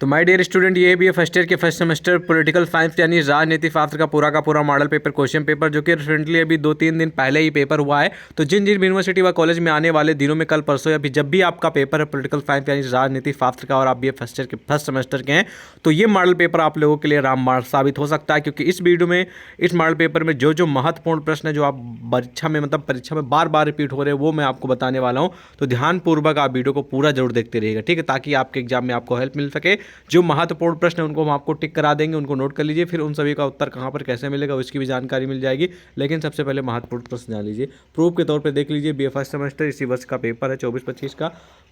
तो my dear student, ये भी है फर्स्ट ईयर के फर्स्ट सेमेस्टर पॉलिटिकल साइंस यानी राजनीति शास्त्र का पूरा मॉडल पेपर क्वेश्चन पेपर, जो कि रिसेंटली अभी 2-3 दिन पहले ही पेपर हुआ है। तो जिन जिन यूनिवर्सिटी व कॉलेज में आने वाले दिनों में कल परसों या फिर जब भी आपका पेपर है पॉलिटिकल साइंस यानी राजनीति शास्त्र का और आप भी फर्स्ट ईयर के फर्स्ट सेमेस्टर के हैं, तो ये मॉडल पेपर आप लोगों के लिए रामबाण साबित हो सकता है। क्योंकि इस वीडियो में, इस मॉडल पेपर में जो जो महत्वपूर्ण प्रश्न है जो आप परीक्षा में बार बार रिपीट हो रहे हैं वो मैं आपको बताने वाला हूँ। तो ध्यानपूर्वक आप वीडियो को पूरा जरूर देखते रहिएगा, ठीक है, ताकि आपके एग्जाम में आपको हेल्प मिल सके। जो महत्वपूर्ण प्रश्न है उनको हम आपको टिक करा देंगे, उनको नोट कर लीजिए। फिर उन सभी का उत्तर कहाँ पर कैसे मिलेगा उसकी भी जानकारी मिल जाएगी। लेकिन सबसे पहले महत्वपूर्ण प्रश्न जान लीजिए, प्रूफ के तौर पर देख लीजिए। बी ए फर्स्ट सेमेस्टर इसी वर्ष का पेपर है 24-25 का।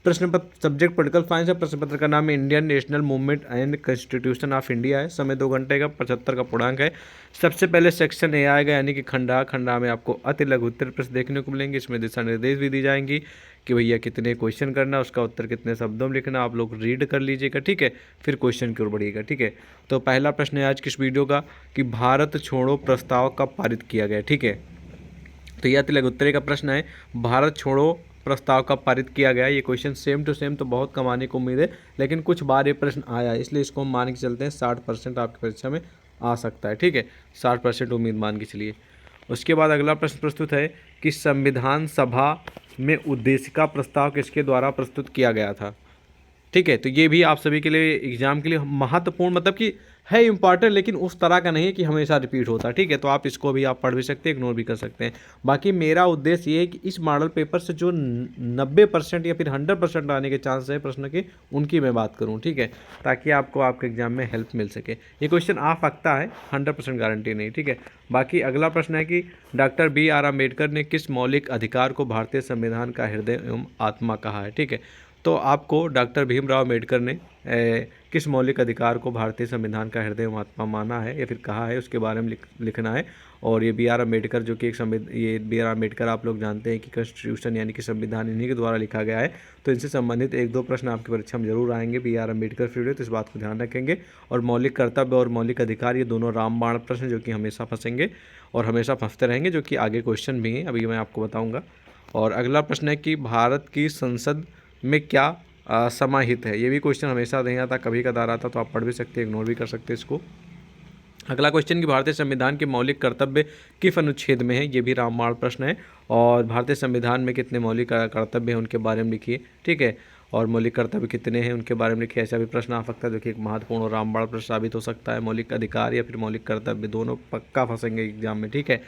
प्रश्न पत्र सब्जेक्ट पॉलिटिकल साइंस है। प्रश्न पत्र का नाम है Indian national movement and constitution of India है। समय 2 घंटे का, 75 का पूर्णांक है। सबसे पहले सेक्शन ए आएगा यानी कि खंडा में आपको अति लघु उत्तर प्रश्न देखने को मिलेंगे। इसमें दिशा निर्देश भी दी जाएंगी कि भैया कितने क्वेश्चन करना, उसका उत्तर कितने शब्दों में लिखना। आप लोग रीड कर लीजिएगा, ठीक है, फिर क्वेश्चन की ओर बढ़िएगा, ठीक है। तो पहला प्रश्न है आज की इस वीडियो का कि भारत छोड़ो प्रस्ताव कब पारित किया गया, ठीक है। तो यह अति लघु उत्तरीय का प्रश्न है, भारत छोड़ो प्रस्ताव कब पारित किया गया। ये क्वेश्चन सेम टू सेम तो बहुत कम आने को उम्मीद है, लेकिन कुछ बार ये प्रश्न आया है, इसलिए इसको हम मान के चलते हैं 60% आपकी परीक्षा में आ सकता है, ठीक है। 60% उम्मीद मान के चलिए। उसके बाद अगला प्रश्न प्रस्तुत है कि संविधान सभा में उद्देशिका प्रस्ताव किसके द्वारा प्रस्तुत किया गया था, ठीक है। तो ये भी आप सभी के लिए एग्जाम के लिए महत्वपूर्ण, मतलब कि है इंपॉर्टेंट, लेकिन उस तरह का नहीं है कि हमेशा रिपीट होता है, ठीक है। तो आप इसको भी आप पढ़ भी सकते हैं, इग्नोर भी कर सकते हैं। बाकी मेरा उद्देश्य ये है कि इस मॉडल पेपर से जो 90% या फिर 100% आने के चांस है प्रश्न के, उनकी मैं बात करूँ, ठीक है, ताकि आपको आपके एग्जाम में हेल्प मिल सके। ये क्वेश्चन आ सकता है, 100% गारंटी नहीं, ठीक है। बाकी अगला प्रश्न है कि डॉक्टर BR अम्बेडकर ने किस मौलिक अधिकार को भारतीय संविधान का हृदय एवं आत्मा कहा है, ठीक है। तो आपको डॉक्टर भीमराव अम्बेडकर ने किस मौलिक अधिकार को भारतीय संविधान का हृदय एवं आत्मा माना है या फिर कहा है, उसके बारे में लिखना है। और ये BR अम्बेडकर जो कि ये BR अम्बेडकर आप लोग जानते हैं कि कॉन्स्टिट्यूशन यानी कि संविधान इन्हीं के द्वारा लिखा गया है। तो इनसे संबंधित 1-2 प्रश्न आपकी परीक्षा में जरूर आएंगे BR अम्बेडकर से जुड़े, तो इस बात को ध्यान रखेंगे। और मौलिक कर्तव्य और मौलिक अधिकार, ये दोनों रामबाण प्रश्न जो कि हमेशा फंसेंगे और हमेशा फंसते रहेंगे, जो कि आगे क्वेश्चन भी हैं, अभी मैं आपको बताऊँगा। और अगला प्रश्न है कि भारत की संसद में क्या समाहित है। ये भी क्वेश्चन हमेशा नहीं आता, कभी कदार आता, तो आप पढ़ भी सकते हैं, इग्नोर भी कर सकते हैं इसको। अगला क्वेश्चन कि भारतीय संविधान के मौलिक कर्तव्य किस अनुच्छेद में है। ये भी रामबाण प्रश्न है। और भारतीय संविधान में कितने मौलिक कर्तव्य हैं उनके बारे में लिखिए, ठीक है। और मौलिक कर्तव्य कितने हैं उनके बारे में लिखिए। ऐसा भी प्रश्न आ सकता है जो कि एक महत्वपूर्ण और रामबाण प्रश्न साबित हो सकता है। मौलिक अधिकार या फिर मौलिक कर्तव्य दोनों पक्का फंसेंगे एग्जाम में, ठीक है।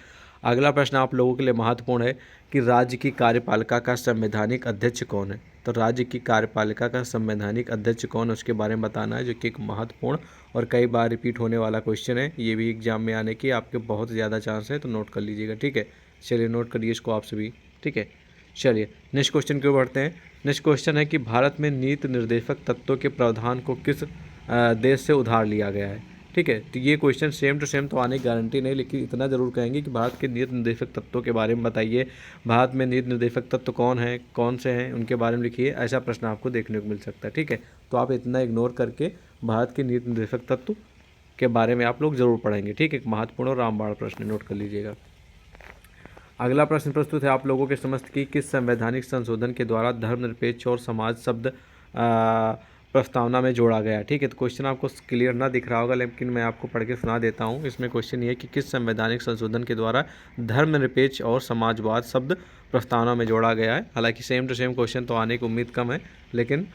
अगला प्रश्न आप लोगों के लिए महत्वपूर्ण है कि राज्य की कार्यपालिका का संवैधानिक अध्यक्ष कौन है। तो राज्य की कार्यपालिका का संवैधानिक अध्यक्ष कौन है उसके बारे में बताना है, जो कि एक महत्वपूर्ण और कई बार रिपीट होने वाला क्वेश्चन है। ये भी एग्जाम में आने की आपके बहुत ज़्यादा चांस है, तो नोट कर लीजिएगा, ठीक है। चलिए नोट करिए इसको आप सभी, ठीक है। चलिए नेक्स्ट क्वेश्चन की ओर बढ़ते हैं। नेक्स्ट क्वेश्चन है कि भारत में नीति निर्देशक तत्वों के प्रावधान को किस देश से उधार लिया गया है, ठीक है। तो ये क्वेश्चन सेम टू सेम तो आने की गारंटी नहीं, लेकिन इतना जरूर कहेंगे कि भारत के नीति निर्देशक तत्वों के बारे में बताइए। भारत में नीति निर्देशक तत्व कौन है, कौन से हैं, उनके बारे में लिखिए। ऐसा प्रश्न आपको देखने को मिल सकता है, ठीक है। तो आप इतना इग्नोर करके भारत के नीति निर्देशक तत्व के बारे में आप लोग जरूर पढ़ेंगे, ठीक है। एक महत्वपूर्ण और रामबाण प्रश्न नोट कर लीजिएगा। अगला प्रश्न प्रस्तुत है आप लोगों के समस्त की किस संवैधानिक संशोधन के द्वारा धर्मनिरपेक्ष और समाज शब्द प्रस्तावना में जोड़ा गया, ठीक है। तो क्वेश्चन आपको क्लियर ना दिख रहा होगा, लेकिन मैं आपको पढ़ के सुना देता हूँ। इसमें क्वेश्चन ये है कि किस संवैधानिक संशोधन के द्वारा धर्मनिरपेक्ष और समाजवाद शब्द प्रस्तावना में जोड़ा गया है। हालांकि सेम टू सेम क्वेश्चन तो आने की उम्मीद कम है, लेकिन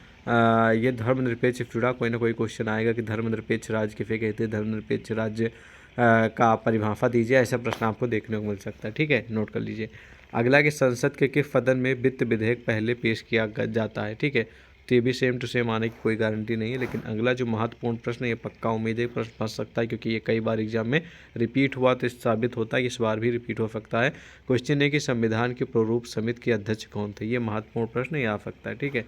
ये धर्मनिरपेक्ष से जुड़ा कोई ना कोई क्वेश्चन आएगा कि धर्मनिरपेक्ष राज्य किसे कहते हैं, धर्मनिरपेक्ष राज्य का परिभाषा दीजिए। ऐसा प्रश्न आपको देखने को मिल सकता है, ठीक है, नोट कर लीजिए। अगला कि संसद के किस सदन में वित्त विधेयक पहले पेश किया जाता है, ठीक है। तो ये भी सेम टू सेम आने की कोई गारंटी नहीं है, लेकिन अगला जो महत्वपूर्ण प्रश्न है ये पक्का उम्मीद है प्रश्न फंस सकता है, क्योंकि ये कई बार एग्जाम में रिपीट हुआ तो साबित होता है इस बार भी रिपीट हो सकता है। क्वेश्चन है कि संविधान के प्रारूप समिति के अध्यक्ष कौन थे। ये महत्वपूर्ण प्रश्न ये आ सकता है, ठीक है,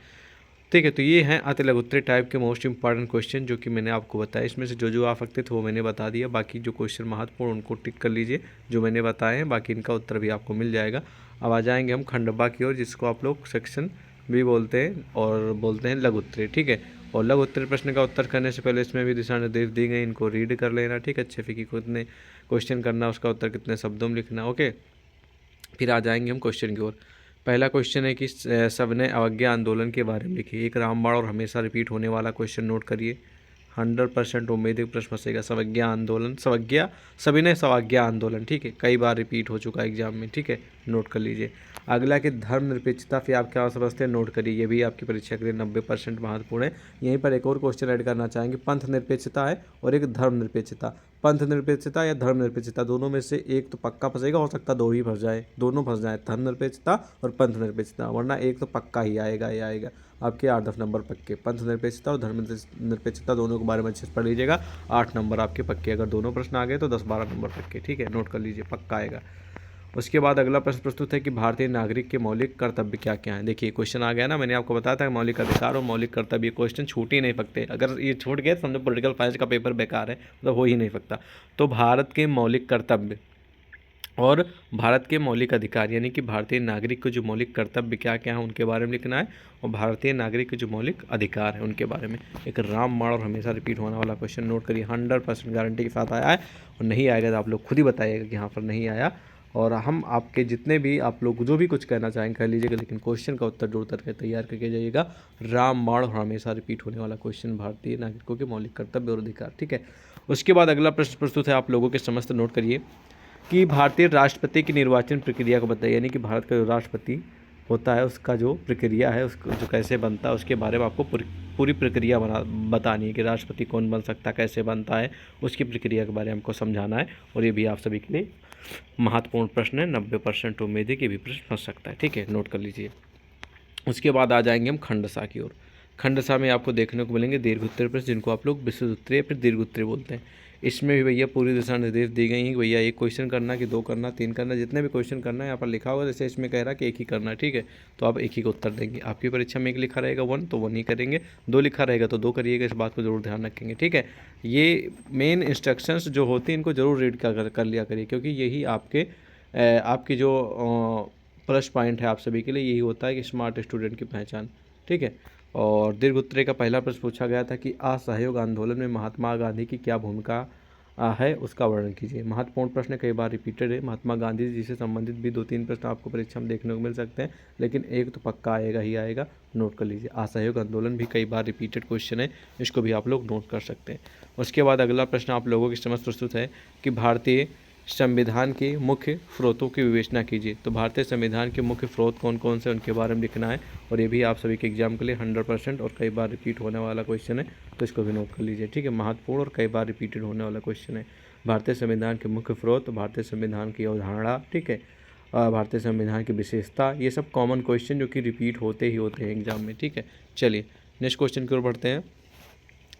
ठीक है। तो ये हैं अति लघु उत्तरीय टाइप के मोस्ट इंपॉर्टेंट क्वेश्चन जो कि मैंने आपको बताया। इसमें से जो जो आ सकते थे वो मैंने बता दिया। बाकी जो क्वेश्चन महत्वपूर्ण उनको टिक कर लीजिए जो मैंने बताए हैं, बाकी इनका उत्तर भी आपको मिल जाएगा। अब आ जाएंगे हम खंडवा की ओर, जिसको आप लोग सेक्शन भी बोलते हैं और बोलते हैं लघु उत्तरीय, ठीक है। और लघु उत्तरीय प्रश्न का उत्तर करने से पहले इसमें भी दिशा निर्देश दी गई, इनको रीड कर लेना, ठीक है, अच्छे से कि कितने क्वेश्चन करना, उसका उत्तर कितने शब्दों में लिखना, ओके। फिर आ जाएंगे हम क्वेश्चन की ओर। पहला क्वेश्चन है कि सबने अवज्ञा आंदोलन के बारे में लिखिए। एक रामबाण और हमेशा रिपीट होने वाला क्वेश्चन नोट करिए। 100% उम्मीद है प्रश्न फंसेगा। स्वज्ञा आंदोलन, स्वज्ञा सविनय स्वज्ञा आंदोलन, ठीक है, कई बार रिपीट हो चुका है एग्जाम में, ठीक है, नोट कर लीजिए। अगला कि धर्मनिरपेक्षता, फिर आप क्या समझते हैं, नोट करिए, ये भी आपकी परीक्षा के लिए 90% महत्वपूर्ण है। यहीं पर एक और क्वेश्चन ऐड करना चाहेंगे, पंथ निरपेक्षता है और एक धर्मनिरपेक्षता। पंथ निरपेक्षता या धर्मनिरपेक्षता, दोनों में से एक तो पक्का फंसेगा, हो सकता है दो ही फंस जाए, दोनों फंस जाए, धर्मनिरपेक्षता और पंथ निरपेक्षता, वरना एक तो पक्का ही आएगा ही आएगा। आपके 8-10 नंबर पक्के, पंथ निरपेक्षता और धर्म निरपेक्षता दोनों के बारे में अच्छे से पढ़ लीजिएगा। 8 नंबर आपके पक्के, अगर दोनों प्रश्न आ गए तो 10-12 नंबर पक्के, ठीक है, नोट कर लीजिए, पक्का आएगा। उसके बाद अगला प्रश्न प्रस्तुत है कि भारतीय नागरिक के मौलिक कर्तव्य क्या क्या हैं। देखिए क्वेश्चन आ गया ना, मैंने आपको बताया था मौलिक अधिकार और मौलिक कर्तव्य, क्वेश्चन छूट ही नहीं सकते, अगर ये छूट गए समझो पॉलिटिकल साइंस का पेपर बेकार है, मतलब हो ही नहीं सकता। तो भारत के मौलिक कर्तव्य और भारत के मौलिक अधिकार, यानी कि भारतीय नागरिक को जो मौलिक कर्तव्य क्या क्या है उनके बारे में लिखना है, और भारतीय नागरिक के जो मौलिक अधिकार है उनके बारे में। एक रामबाण और हमेशा रिपीट होने वाला क्वेश्चन, नोट करिए, 100% गारंटी के साथ आया है, और नहीं आएगा तो आप लोग खुद ही बताइएगा कि यहाँ पर नहीं आया। और हम आपके जितने भी आप लोग जो भी कुछ कहना चाहें कह लीजिएगा, लेकिन क्वेश्चन का उत्तर जोड़ करके तैयार करके जाइएगा। रामबाण और हमेशा रिपीट होने वाला क्वेश्चन, भारतीय नागरिकों के मौलिक कर्तव्य और अधिकार, ठीक है। उसके बाद अगला प्रश्न प्रस्तुत है आप लोगों के समस्त, नोट करिए कि भारतीय राष्ट्रपति की निर्वाचन प्रक्रिया को बताइए, यानी कि भारत का जो राष्ट्रपति होता है उसका जो प्रक्रिया है, उसको जो कैसे बनता है उसके बारे में आपको पूरी प्रक्रिया बतानी है कि राष्ट्रपति कौन बन सकता है, कैसे बनता है, उसकी प्रक्रिया के बारे में हमको समझाना है। और ये भी आप सभी के लिए महत्वपूर्ण प्रश्न है, 90% उम्मीद है कि भी प्रश्न फंस सकता है, ठीक है, नोट कर लीजिए। उसके बाद आ जाएंगे हम खंडसा की ओर। खंडसा में आपको देखने को मिलेंगे दीर्घ उत्तरीय प्रश्न, जिनको आप लोग विस्तृत उत्तरीय फिर दीर्घ उत्तरीय बोलते हैं। इसमें भी भैया पूरी दिशा निर्देश दी गई हैं कि भैया एक क्वेश्चन करना कि 2 करना, 3 करना, जितने भी क्वेश्चन करना है यहाँ पर लिखा होगा। जैसे इसमें कह रहा है कि एक ही करना है, ठीक है, तो आप एक ही का उत्तर देंगे। आपकी परीक्षा में एक लिखा रहेगा 1 तो 1 ही करेंगे, 2 लिखा रहेगा तो 2 करिएगा, इस बात को जरूर ध्यान रखेंगे, ठीक है। ये मेन इंस्ट्रक्शंस जो होती हैं इनको जरूर रीड कर लिया करिए, क्योंकि यही आपकी जो प्लस पॉइंट है आप सभी के लिए, यही होता है कि स्मार्ट स्टूडेंट की पहचान, ठीक है। और दीर्घ उत्तरीय का पहला प्रश्न पूछा गया था कि असहयोग आंदोलन में महात्मा गांधी की क्या भूमिका है, उसका वर्णन कीजिए। महत्वपूर्ण प्रश्न, कई बार रिपीटेड है। महात्मा गांधी जी से संबंधित भी 2-3 प्रश्न आपको परीक्षा में देखने को मिल सकते हैं, लेकिन एक तो पक्का आएगा ही आएगा, नोट कर लीजिए। असहयोग आंदोलन भी कई बार रिपीटेड क्वेश्चन है, इसको भी आप लोग नोट कर सकते हैं। उसके बाद अगला प्रश्न आप लोगों की समझ प्रस्तुत है कि भारतीय संविधान के मुख्य स्रोतों की विवेचना कीजिए। तो भारतीय संविधान के मुख्य स्रोत कौन कौन से उनके बारे में लिखना है, और ये भी आप सभी के एग्जाम के लिए 100% और कई बार रिपीट होने वाला क्वेश्चन है, तो इसको भी नोट कर लीजिए, ठीक है। महत्वपूर्ण और कई बार रिपीटेड होने वाला क्वेश्चन है। भारतीय संविधान के मुख्य स्रोत, भारतीय संविधान की अवधारणा, ठीक है, भारतीय संविधान की विशेषता, ये सब कॉमन क्वेश्चन जो कि रिपीट होते ही होते हैं एग्जाम में, ठीक है। चलिए नेक्स्ट क्वेश्चन की ओर बढ़ते हैं।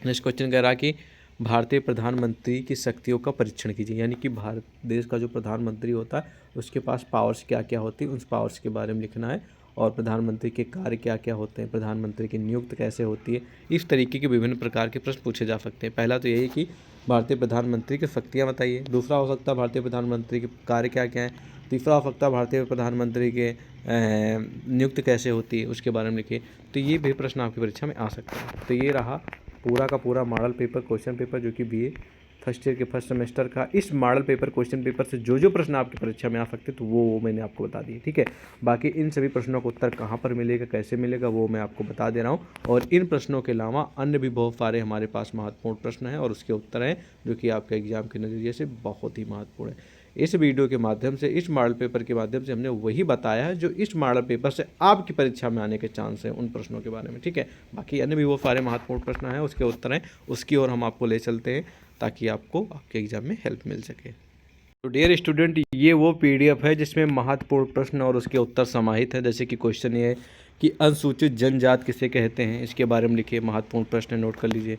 नेक्स्ट क्वेश्चन कह रहा कि भारतीय प्रधानमंत्री की शक्तियों का परीक्षण कीजिए, यानी कि भारत देश का जो प्रधानमंत्री होता है उसके पास पावर्स क्या क्या होती है, उस पावर्स के बारे में लिखना है, और प्रधानमंत्री के कार्य क्या क्या होते हैं, प्रधानमंत्री की नियुक्त कैसे होती है, इस तरीके के विभिन्न प्रकार के प्रश्न पूछे जा सकते हैं। पहला तो यही कि भारतीय प्रधानमंत्री की शक्तियाँ बताइए, दूसरा हो सकता है भारतीय प्रधानमंत्री के कार्य क्या क्या हैं, तीसरा हो सकता है भारतीय प्रधानमंत्री के नियुक्त कैसे होती है उसके बारे में लिखिए। तो ये भी प्रश्न आपकी परीक्षा में आ सकते हैं। तो ये रहा पूरा का पूरा मॉडल पेपर क्वेश्चन पेपर, जो कि बीए फर्स्ट ईयर के फर्स्ट सेमेस्टर का। इस मॉडल पेपर क्वेश्चन पेपर से जो जो प्रश्न आपकी परीक्षा में आ सकते तो वो मैंने आपको बता दिए, ठीक है। बाकी इन सभी प्रश्नों का उत्तर कहाँ पर मिलेगा, कैसे मिलेगा, वो मैं आपको बता दे रहा हूँ। और इन प्रश्नों के अलावा अन्य भी बहुत सारे हमारे पास महत्वपूर्ण प्रश्न हैं और उसके उत्तर हैं, जो कि आपके एग्जाम के नज़रिए से बहुत ही महत्वपूर्ण है। इस वीडियो के माध्यम से, इस मॉडल पेपर के माध्यम से हमने वही बताया है जो इस मॉडल पेपर से आपकी परीक्षा में आने के चांस हैं, उन प्रश्नों के बारे में, ठीक है। बाकी अन्य भी वो सारे महत्वपूर्ण प्रश्न हैं, उसके उत्तर हैं, उसकी ओर हम आपको ले चलते हैं ताकि आपको आपके एग्जाम में हेल्प मिल सके। तो डियर स्टूडेंट, ये वो PDF है जिसमें महत्वपूर्ण प्रश्न और उसके उत्तर समाहित हैं। जैसे कि क्वेश्चन ये है कि अनुसूचित जनजाति किसे कहते हैं, इसके बारे में लिखिए, महत्वपूर्ण प्रश्न नोट कर लीजिए।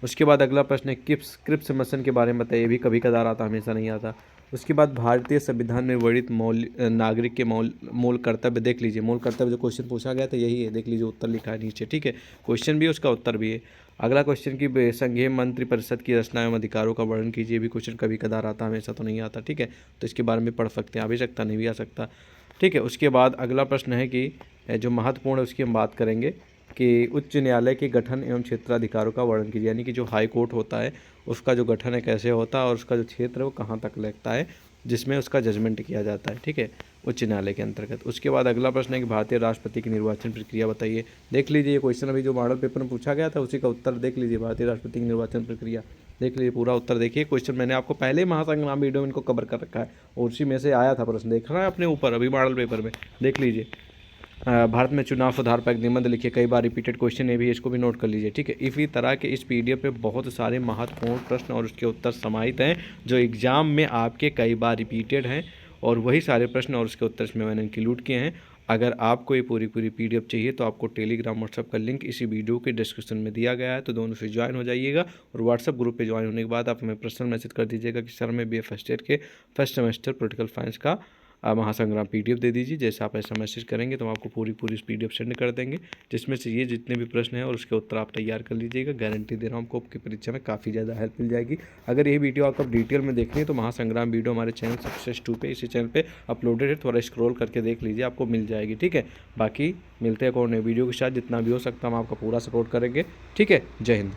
उसके बाद अगला प्रश्न है क्रिप्स मिशन के बारे में बताइए, भी कभी कदार आता, हमेशा नहीं आता। उसके बाद भारतीय संविधान में वर्णित नागरिक के मूल कर्तव्य देख लीजिए। मूल कर्तव्य जो क्वेश्चन पूछा गया था यही है, देख लीजिए उत्तर लिखा है नीचे, ठीक है। क्वेश्चन भी उसका उत्तर भी है। अगला क्वेश्चन की संघीय मंत्री परिषद की रचना एवं अधिकारों का वर्णन कीजिए, भी क्वेश्चन कभी कदार आता, हमेशा तो नहीं आता, ठीक है। तो इसके बारे में पढ़ सकते हैं, आ भी सकता, नहीं भी आ सकता, ठीक है। उसके बाद अगला प्रश्न है कि जो महत्वपूर्ण है उसकी हम बात करेंगे कि उच्च न्यायालय के गठन एवं क्षेत्राधिकारों का वर्णन कीजिए, यानी कि जो हाई कोर्ट होता है उसका जो गठन है कैसे होता है और उसका जो क्षेत्र है वो कहाँ तक लगता है, जिसमें उसका जजमेंट किया जाता है, ठीक है, उच्च न्यायालय के अंतर्गत। उसके बाद अगला प्रश्न है कि भारतीय राष्ट्रपति की निर्वाचन प्रक्रिया बताइए। देख लीजिए, ये क्वेश्चन अभी जो मॉडल पेपर में पूछा गया था उसी का उत्तर देख लीजिए। भारतीय राष्ट्रपति की निर्वाचन प्रक्रिया देख लीजिए, पूरा उत्तर देखिए। क्वेश्चन मैंने आपको पहले ही महासंग्राम वीडियो में इनको कवर कर रखा है और उसी में से आया था प्रश्न, देख रहा है अपने ऊपर अभी मॉडल पेपर में, देख लीजिए। भारत में चुनाव सुधार पर एक निबंध लिखिए, कई बार रिपीटेड क्वेश्चन है भी, इसको भी नोट कर लीजिए, ठीक है। इसी तरह के इस पीडीएफ में बहुत सारे महत्वपूर्ण प्रश्न और उसके उत्तर समाहित हैं जो एग्जाम में आपके कई बार रिपीटेड हैं, और वही सारे प्रश्न और उसके उत्तर इसमें मैंने इंक्लूड किए हैं। अगर आपको ये पूरी पीडीएफ चाहिए तो आपको टेलीग्राम व्हाट्सअप का लिंक इसी वीडियो के डिस्क्रिप्शन में दिया गया है, तो दोनों से ज्वाइन हो जाइएगा। और व्हाट्सअप ग्रुप पे ज्वाइन होने के बाद आप हमें पर्सनल मैसेज कर दीजिएगा कि सर मैं बीए फर्स्ट ईयर के फर्स्ट सेमेस्टर पॉलिटिकल साइंस का महासंग्राम पीडीएफ दे दीजिए। जैसे आप ऐसा मैसेज करेंगे तो हम आपको पूरी पीडीएफ सेंड कर देंगे, जिसमें से ये जितने भी प्रश्न हैं और उसके उत्तर आप तैयार कर लीजिएगा। गारंटी दे रहा हूँ आपको आपकी परीक्षा में काफ़ी ज़्यादा हेल्प मिल जाएगी। अगर ये वीडियो आपको डिटेल में देखनी है तो महासंग्राम वीडियो हमारे चैनल सक्सेस 2 पे, इसी चैनल पे अपलोडेड है, थोड़ा स्क्रॉल करके देख लीजिए, आपको मिल जाएगी, ठीक है। बाकी मिलते हैं कौन नए वीडियो के साथ, जितना भी हो सकता हम आपका पूरा सपोर्ट करेंगे, ठीक है। जय हिंद।